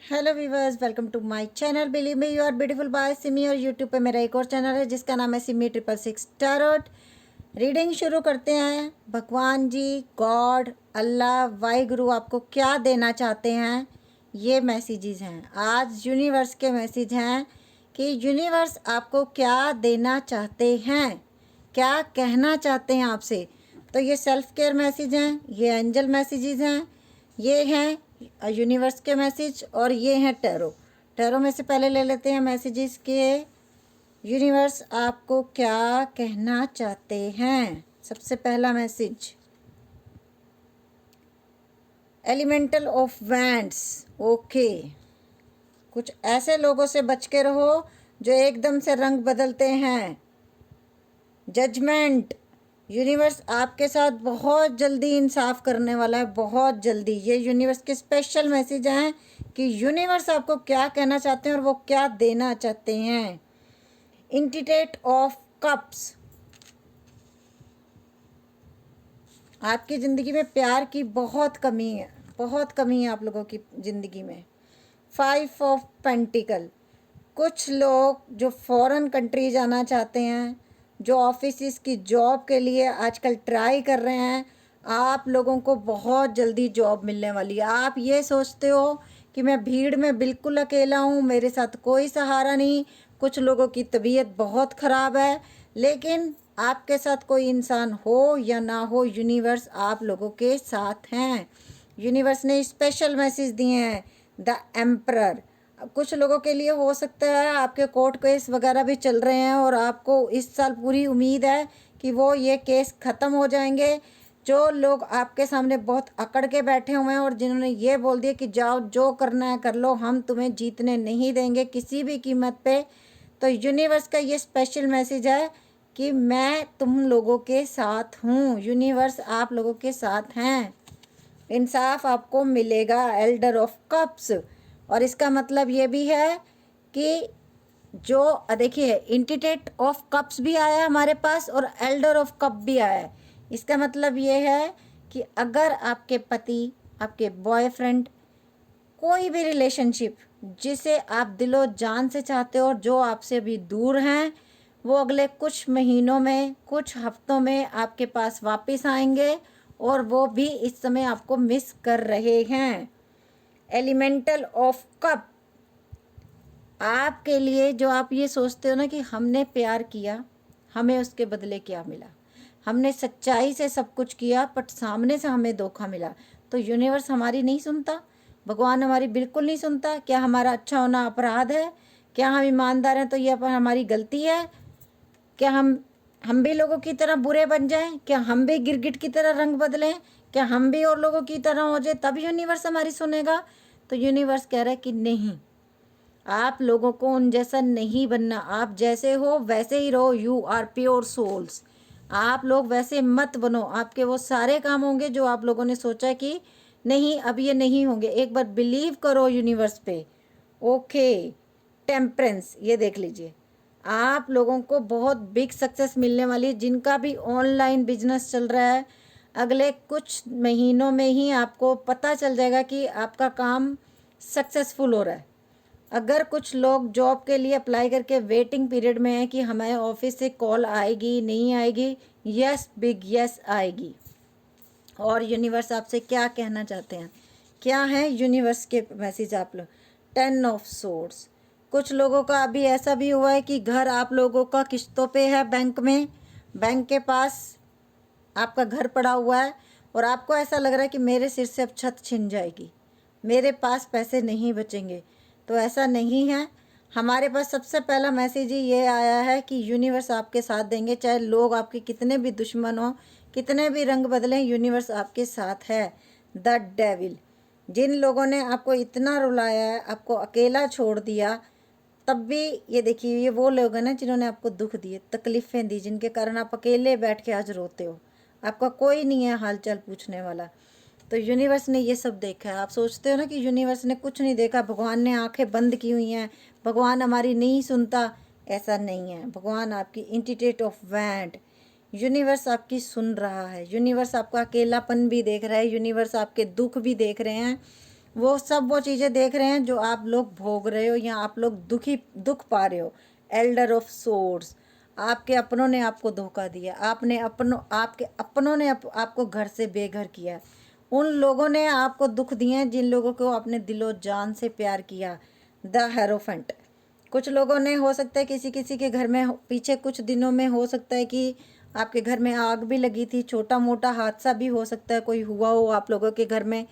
Hello viewers, welcome to my channel believe me you are beautiful by Simi. और YouTube पे मेरा एक और चैनल है जिसका नाम है सिमी 666 टैरोट। रीडिंग शुरू करते हैं। भगवान जी, गॉड, अल्लाह, वाहिगुरु आपको क्या देना चाहते हैं, ये मैसेजेस हैं। आज यूनिवर्स के मैसेज हैं कि यूनिवर्स आपको क्या देना चाहते हैं, क्या कहना चाहते हैं आपसे। तो ये सेल्फ केयर मैसेज हैं, ये एंजल मैसेजेस हैं, ये हैं यूनिवर्स के मैसेज, और ये हैं टैरो। टैरो में से पहले ले लेते हैं मैसेजेस के यूनिवर्स आपको क्या कहना चाहते हैं। सबसे पहला message, elemental of wands. Okay, कुछ ऐसे लोगों से बच के रहो जो एकदम से रंग बदलते हैं। जजमेंट, यूनिवर्स आपके साथ बहुत जल्दी इंसाफ करने वाला है, बहुत जल्दी। ये यूनिवर्स के स्पेशल मैसेज हैं कि यूनिवर्स आपको क्या कहना चाहते हैं और वो क्या देना चाहते हैं। इंटिटेट ऑफ कप्स, आपकी ज़िंदगी में प्यार की बहुत कमी है, बहुत कमी है आप लोगों की ज़िंदगी में। 5 ऑफ पेंटिकल, कुछ लोग जो फॉरेन कंट्री जाना चाहते हैं, जो ऑफिस की जॉब के लिए आजकल ट्राई कर रहे हैं, आप लोगों को बहुत जल्दी जॉब मिलने वाली है। आप ये सोचते हो कि मैं भीड़ में बिल्कुल अकेला हूँ, मेरे साथ कोई सहारा नहीं। कुछ लोगों की तबीयत बहुत ख़राब है, लेकिन आपके साथ कोई इंसान हो या ना हो, यूनिवर्स आप लोगों के साथ हैं। यूनिवर्स ने स्पेशल मैसेज दिए हैं। द एम्परर, कुछ लोगों के लिए हो सकता है आपके कोर्ट केस वगैरह भी चल रहे हैं और आपको इस साल पूरी उम्मीद है कि वो ये केस ख़त्म हो जाएंगे। जो लोग आपके सामने बहुत अकड़ के बैठे हुए हैं और जिन्होंने ये बोल दिया कि जाओ जो करना है कर लो, हम तुम्हें जीतने नहीं देंगे किसी भी कीमत पे, तो यूनिवर्स का ये स्पेशल मैसेज है कि मैं तुम लोगों के साथ हूँ। यूनिवर्स आप लोगों के साथ हैं, इंसाफ आपको मिलेगा। एल्डर ऑफ कप्स, और इसका मतलब ये भी है कि जो देखिए इंटिटेट ऑफ कप्स भी आया हमारे पास और एल्डर ऑफ कप भी आया है। इसका मतलब ये है कि अगर आपके पति, आपके बॉयफ्रेंड, कोई भी रिलेशनशिप जिसे आप दिलो जान से चाहते हो और जो आपसे अभी दूर हैं, वो अगले कुछ महीनों में, कुछ हफ्तों में आपके पास वापस आएंगे और वो भी इस समय आपको मिस कर रहे हैं। एलिमेंटल ऑफ कप, आपके लिए जो आप ये सोचते हो ना कि हमने प्यार किया, हमें उसके बदले क्या मिला, हमने सच्चाई से सब कुछ किया बट सामने से हमें धोखा मिला, तो यूनिवर्स हमारी नहीं सुनता, भगवान हमारी बिल्कुल नहीं सुनता। क्या हमारा अच्छा होना अपराध है? क्या हम ईमानदार हैं तो ये हमारी गलती है? क्या हम भी लोगों की तरह बुरे बन जाएं? क्या हम भी गिरगिट की तरह रंग बदलें? क्या हम भी और लोगों की तरह हो जाए तब यूनिवर्स हमारी सुनेगा? तो यूनिवर्स कह रहा है कि नहीं, आप लोगों को उन जैसा नहीं बनना। आप जैसे हो वैसे ही रहो। You are pure souls. आप लोग वैसे मत बनो। आपके वो सारे काम होंगे जो आप लोगों ने सोचा कि नहीं अब ये नहीं होंगे। एक बार बिलीव करो यूनिवर्स पे। ओके, टेम्परेंस, ये देख लीजिए, आप लोगों को बहुत बिग सक्सेस मिलने वाली है। जिनका भी ऑनलाइन बिजनेस चल रहा है, अगले कुछ महीनों में ही आपको पता चल जाएगा कि आपका काम सक्सेसफुल हो रहा है। अगर कुछ लोग जॉब के लिए अप्लाई करके वेटिंग पीरियड में हैं कि हमारे ऑफिस से कॉल आएगी नहीं आएगी, यस, बिग यस आएगी। और यूनिवर्स आपसे क्या कहना चाहते हैं, क्या है यूनिवर्स के मैसेज आप लोग। 10 ऑफ सोर्ड्स, कुछ लोगों का अभी ऐसा भी हुआ है कि घर आप लोगों का किस्तों पे है बैंक में, बैंक के पास आपका घर पड़ा हुआ है और आपको ऐसा लग रहा है कि मेरे सिर से अब छत छिन जाएगी, मेरे पास पैसे नहीं बचेंगे। तो ऐसा नहीं है। हमारे पास सबसे पहला मैसेज ही ये आया है कि यूनिवर्स आपके साथ देंगे, चाहे लोग आपके कितने भी दुश्मन हो, कितने भी रंग बदलें, यूनिवर्स आपके साथ है। द डेविल, जिन लोगों ने आपको इतना रुलाया है, आपको अकेला छोड़ दिया, तब भी ये देखिए ये वो लोग हैं ना जिन्होंने आपको दुख दिए, तकलीफ़ें दी, जिनके कारण आप अकेले बैठ के आज रोते हो, आपका कोई नहीं है हालचाल पूछने वाला। तो यूनिवर्स ने ये सब देखा है। आप सोचते हो ना कि यूनिवर्स ने कुछ नहीं देखा, भगवान ने आंखें बंद की हुई हैं, भगवान हमारी नहीं सुनता, ऐसा नहीं है। भगवान आपकी इंटिटेट ऑफ वैंड, यूनिवर्स आपकी सुन रहा है। यूनिवर्स आपका अकेलापन भी देख रहा है, यूनिवर्स आपके दुख भी देख रहे हैं वो सब वो चीज़ें देख रहे हैं जो आप लोग भोग रहे हो या आप लोग दुख पा रहे हो। एल्डर ऑफ सोर्स, आपके अपनों ने आपको धोखा दिया, आपके अपनों ने आपको घर से बेघर किया। उन लोगों ने आपको दुख दिए हैं जिन लोगों को आपने दिलो जान से प्यार किया। द हेरोफेंट, कुछ लोगों ने, हो सकता है किसी किसी के घर में पीछे कुछ दिनों में हो सकता है कि आपके घर में आग भी लगी थी, छोटा मोटा हादसा भी हो सकता है कोई हुआ हो आप लोगों के घर में,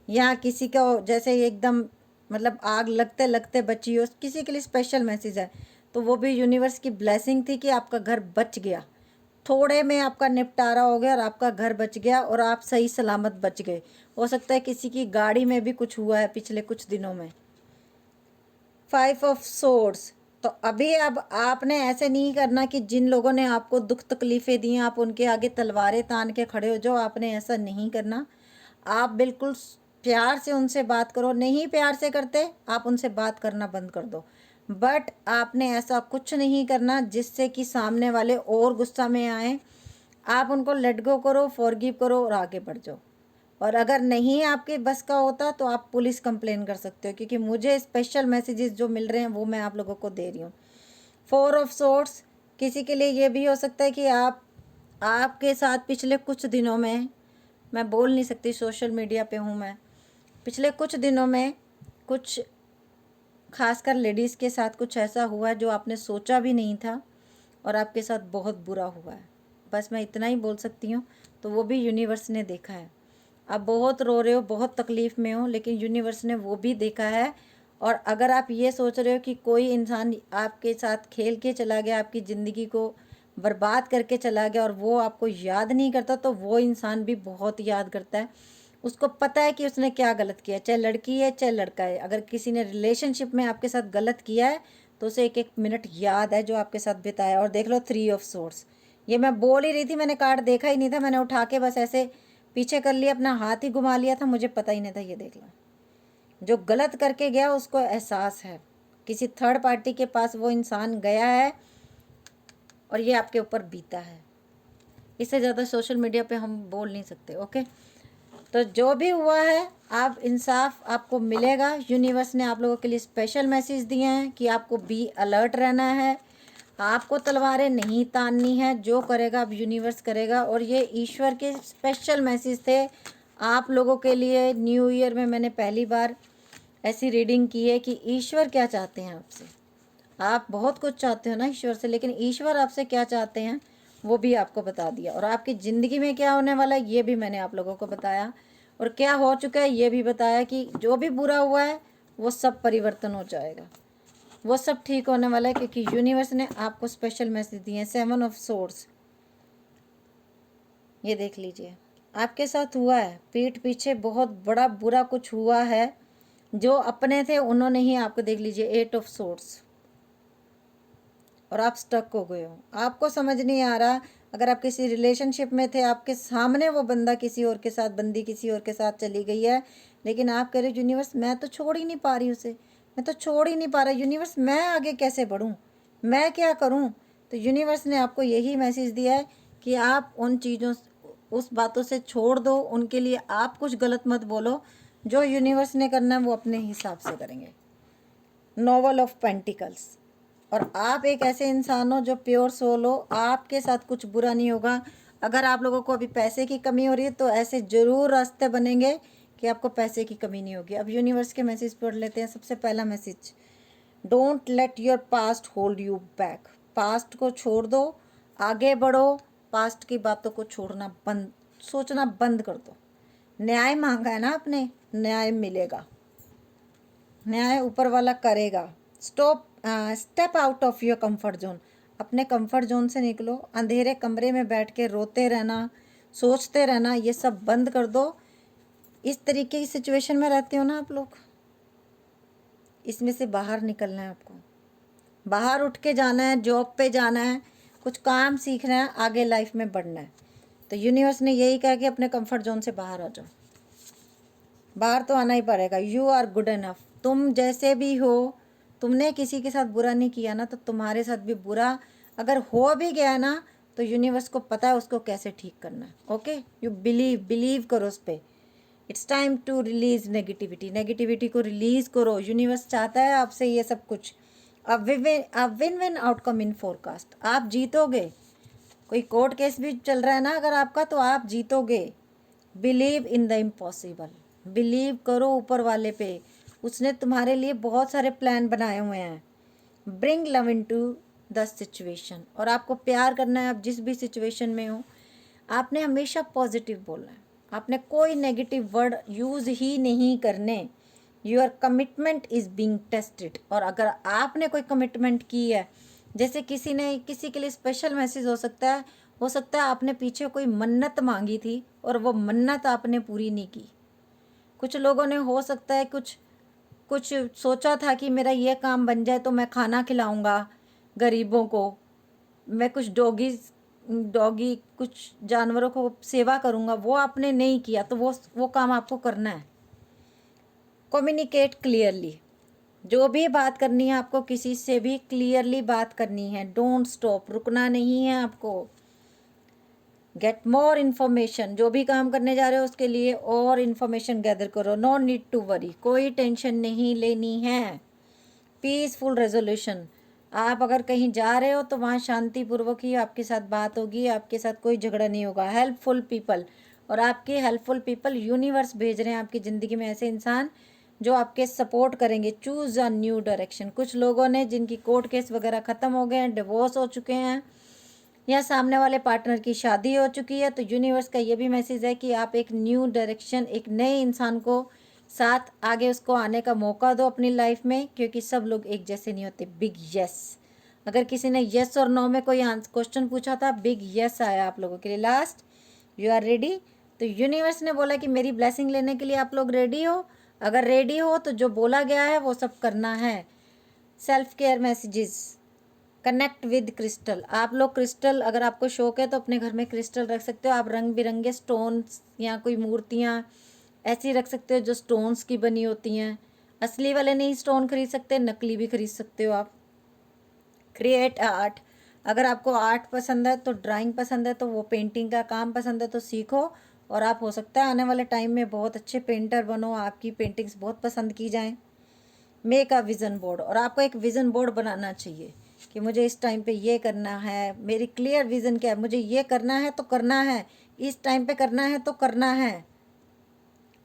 या किसी का जैसे एकदम मतलब आग लगते लगते बची हो, किसी के लिए स्पेशल मैसेज है। तो वो भी यूनिवर्स की ब्लेसिंग थी कि आपका घर बच गया, थोड़े में आपका निपटारा हो गया और आपका घर बच गया और आप सही सलामत बच गए। हो सकता है किसी की गाड़ी में भी कुछ हुआ है पिछले कुछ दिनों में। 5 ऑफ सोर्ड्स, तो अभी अब आपने ऐसे नहीं करना कि जिन लोगों ने आपको दुख तकलीफ़ें दी आप उनके आगे तलवारें तान के खड़े हो जाओ। आपने ऐसा नहीं करना। आप बिल्कुल प्यार से उनसे बात करो। नहीं प्यार से करते, आप उनसे बात करना बंद कर दो। बट आपने ऐसा कुछ नहीं करना जिससे कि सामने वाले और गुस्सा में आए। आप उनको लेट गो करो, फॉरगिव करो और आगे बढ़ जाओ। और अगर नहीं आपके बस का होता तो आप पुलिस कंप्लेन कर सकते हो, क्योंकि मुझे स्पेशल मैसेजेस जो मिल रहे हैं वो मैं आप लोगों को दे रही हूँ। 4 ऑफ सोर्ड्स, किसी के लिए ये भी हो सकता है कि आपके साथ पिछले कुछ दिनों में, मैं बोल नहीं सकती, सोशल मीडिया पे हूँ मैं, पिछले कुछ दिनों में कुछ खासकर लेडीज़ के साथ कुछ ऐसा हुआ है जो आपने सोचा भी नहीं था और आपके साथ बहुत बुरा हुआ है। बस मैं इतना ही बोल सकती हूँ। तो वो भी यूनिवर्स ने देखा है। आप बहुत रो रहे हो, बहुत तकलीफ़ में हो, लेकिन यूनिवर्स ने वो भी देखा है। और अगर आप ये सोच रहे हो कि कोई इंसान आपके साथ खेल के चला गया, आपकी ज़िंदगी को बर्बाद करके चला गया और वो आपको याद नहीं करता, तो वो इंसान भी बहुत याद करता है। उसको पता है कि उसने क्या गलत किया, चाहे लड़की है चाहे लड़का है। अगर किसी ने रिलेशनशिप में आपके साथ गलत किया है तो उसे एक एक मिनट याद है जो आपके साथ बिताया। और देख लो 3 ऑफ सोर्स, ये मैं बोल ही रही थी, मैंने कार्ड देखा ही नहीं था, मैंने उठा के बस ऐसे पीछे कर लिया, अपना हाथ ही घुमा लिया था, मुझे पता ही नहीं था। ये देख लो, जो गलत करके गया उसको एहसास है, किसी थर्ड पार्टी के पास वो इंसान गया है और ये आपके ऊपर बीता है। इससे ज़्यादा सोशल मीडिया पे हम बोल नहीं सकते। ओके, तो जो भी हुआ है आप इंसाफ आपको मिलेगा। यूनिवर्स ने आप लोगों के लिए स्पेशल मैसेज दिए हैं कि आपको बी अलर्ट रहना है, आपको तलवारें नहीं ताननी है, जो करेगा अब यूनिवर्स करेगा। और ये ईश्वर के स्पेशल मैसेज थे आप लोगों के लिए। न्यू ईयर में मैंने पहली बार ऐसी रीडिंग की है कि ईश्वर क्या चाहते हैं आपसे। आप बहुत कुछ चाहते हो ना ईश्वर से, लेकिन ईश्वर आपसे क्या चाहते हैं वो भी आपको बता दिया। और आपकी ज़िंदगी में क्या होने वाला है ये भी मैंने आप लोगों को बताया, और क्या हो चुका है ये भी बताया कि जो भी बुरा हुआ है वो सब परिवर्तन हो जाएगा, वो सब ठीक होने वाला है, क्योंकि यूनिवर्स ने आपको स्पेशल मैसेज दिए हैं। 7 ऑफ सोर्स, ये देख लीजिए आपके साथ हुआ है, पीठ पीछे बहुत बड़ा बुरा कुछ हुआ है। जो अपने थे उन्होंने ही आपको, देख लीजिए 8 ऑफ सोर्स, और आप स्टक हो गए हो, आपको समझ नहीं आ रहा। अगर आप किसी रिलेशनशिप में थे, आपके सामने वो बंदा किसी और के साथ, बंदी किसी और के साथ चली गई है, लेकिन आप कह रहे यूनिवर्स मैं तो छोड़ ही नहीं पा रही उसे, मैं तो छोड़ ही नहीं पा रहा, यूनिवर्स मैं आगे कैसे बढ़ूँ, मैं क्या करूँ। तो यूनिवर्स ने आपको यही मैसेज दिया है कि आप उन चीज़ों, उस बातों से छोड़ दो, उनके लिए आप कुछ गलत मत बोलो। जो यूनिवर्स ने करना है वो अपने हिसाब से करेंगे। नोवेल ऑफ पेंटिकल्स, और आप एक ऐसे इंसान हो जो प्योर सोल हो, आपके साथ कुछ बुरा नहीं होगा। अगर आप लोगों को अभी पैसे की कमी हो रही है तो ऐसे ज़रूर रास्ते बनेंगे कि आपको पैसे की कमी नहीं होगी। अब यूनिवर्स के मैसेज पढ़ लेते हैं। सबसे पहला message, don't let your past hold you back. Past को छोड़ दो, आगे बढ़ो। पास्ट की बातों को छोड़ना बंद, सोचना बंद कर दो। न्याय मांगा है ना आपने, न्याय मिलेगा, न्याय ऊपर वाला करेगा। Step out of your comfort zone, अपने कंफर्ट जोन से निकलो। अंधेरे कमरे में बैठ के रोते रहना, सोचते रहना, ये सब बंद कर दो। इस तरीके की सिचुएशन में रहते हो ना आप लोग, इसमें से बाहर निकलना है आपको, बाहर उठ के जाना है, जॉब पे जाना है, कुछ काम सीखना है, आगे लाइफ में बढ़ना है। तो यूनिवर्स ने यही कहा कि अपने कंफर्ट जोन से बाहर आ जाओ, बाहर तो आना ही पड़ेगा। यू आर गुड इनफ, तुम जैसे भी हो, तुमने किसी के साथ बुरा नहीं किया ना, तो तुम्हारे साथ भी बुरा अगर हो भी गया ना तो यूनिवर्स को पता है उसको कैसे ठीक करना है। ओके, यू बिलीव करो उस पर it's time to release negativity, negativity को रिलीज करो। यूनिवर्स चाहता है आपसे ये सब कुछ। A win win outcome in forecast, आप जीतोगे। कोई कोर्ट केस भी चल रहा है ना अगर आपका, तो आप जीतोगे। Believe in the impossible, believe करो ऊपर वाले पे, उसने तुम्हारे लिए बहुत सारे प्लान बनाए हुए हैं। Bring love into the situation, और आपको प्यार करना है। आप जिस भी सिचुएशन में हो, आपने हमेशा पॉजिटिव बोलना है, आपने कोई नेगेटिव वर्ड यूज़ ही नहीं करने। Your commitment is being tested. और अगर आपने कोई कमिटमेंट की है, जैसे किसी ने, किसी के लिए स्पेशल मैसेज हो सकता है आपने पीछे कोई मन्नत मांगी थी और वो मन्नत आपने पूरी नहीं की। कुछ लोगों ने हो सकता है कुछ सोचा था कि मेरा ये काम बन जाए तो मैं खाना खिलाऊंगा गरीबों को, मैं कुछ डॉगी कुछ जानवरों को सेवा करूंगा, वो आपने नहीं किया, तो वो काम आपको करना है। कम्युनिकेट क्लियरली, जो भी बात करनी है आपको, किसी से भी क्लियरली बात करनी है। डोंट स्टॉप, रुकना नहीं है आपको। गेट मोर इन्फॉर्मेशन, जो भी काम करने जा रहे हो उसके लिए और इन्फॉर्मेशन गैदर करो। नो नीड टू वरी, कोई टेंशन नहीं लेनी है। पीसफुल रेजोल्यूशन, आप अगर कहीं जा रहे हो तो वहाँ शांतिपूर्वक ही आपके साथ बात होगी, आपके साथ कोई झगड़ा नहीं होगा। हेल्पफुल पीपल, और आपके हेल्पफुल पीपल यूनिवर्स भेज रहे हैं आपकी ज़िंदगी में ऐसे इंसान जो आपके सपोर्ट करेंगे। चूज़ अ न्यू डायरेक्शन, कुछ लोगों ने जिनकी कोर्ट केस वगैरह ख़त्म हो गए हैं, डिवोर्स हो चुके हैं, या सामने वाले पार्टनर की शादी हो चुकी है, तो यूनिवर्स का ये भी मैसेज है कि आप एक न्यू डायरेक्शन, एक नए इंसान को साथ आगे उसको आने का मौका दो अपनी लाइफ में, क्योंकि सब लोग एक जैसे नहीं होते। बिग यस, अगर किसी ने यस और नो में कोई क्वेश्चन पूछा था, बिग यस आया आप लोगों के लिए। Last, you are ready. तो यूनिवर्स ने बोला कि मेरी ब्लेसिंग लेने के लिए आप लोग रेडी हो। अगर रेडी हो तो जो बोला गया है वो सब करना है। Self care messages, connect with crystal, आप लोग क्रिस्टल, अगर आपको शौक है तो अपने घर में क्रिस्टल रख सकते हो। आप रंग बिरंगे स्टोन्स या कोई मूर्तियाँ ऐसी रख सकते हो जो स्टोन्स की बनी होती हैं। असली वाले नहीं स्टोन खरीद सकते, नकली भी खरीद सकते हो आप। क्रिएट आर्ट, अगर आपको आर्ट पसंद है तो, ड्राइंग पसंद है तो, वो पेंटिंग का काम पसंद है तो सीखो, और आप हो सकता है आने वाले टाइम में बहुत अच्छे पेंटर बनो, आपकी पेंटिंग्स बहुत पसंद की जाएं। मेक अ विज़न बोर्ड, और आपको एक विज़न बोर्ड बनाना चाहिए कि मुझे इस टाइम पे ये करना है, मेरी क्लियर विज़न क्या है, मुझे ये करना है तो करना है, इस टाइम पे करना है तो करना है।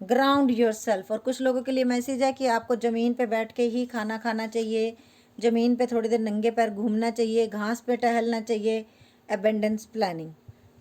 ग्राउंड योरसेल्फ, और कुछ लोगों के लिए मैसेज है कि आपको ज़मीन पे बैठ के ही खाना खाना चाहिए, ज़मीन पे थोड़ी देर नंगे पैर घूमना चाहिए, घास पे टहलना चाहिए। अबेंडेंस प्लानिंग,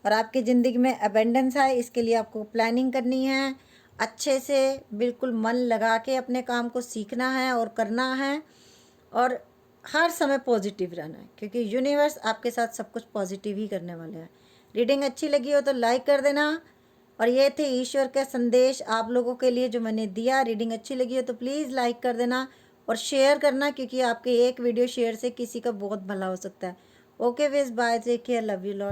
और आपकी ज़िंदगी में अबेंडेंस है, इसके लिए आपको प्लानिंग करनी है अच्छे से, बिल्कुल मन लगा के अपने काम को सीखना है और करना है, और हर समय पॉजिटिव रहना है, क्योंकि यूनिवर्स आपके साथ सब कुछ पॉजिटिव ही करने वाले हैं। रीडिंग अच्छी लगी हो तो लाइक कर देना। और ये थे ईश्वर का संदेश आप लोगों के लिए जो मैंने दिया। रीडिंग अच्छी लगी हो तो प्लीज़ लाइक कर देना और शेयर करना, क्योंकि आपके एक वीडियो शेयर से किसी का बहुत भला हो सकता है। Okay wish, bye, take care, love you lot.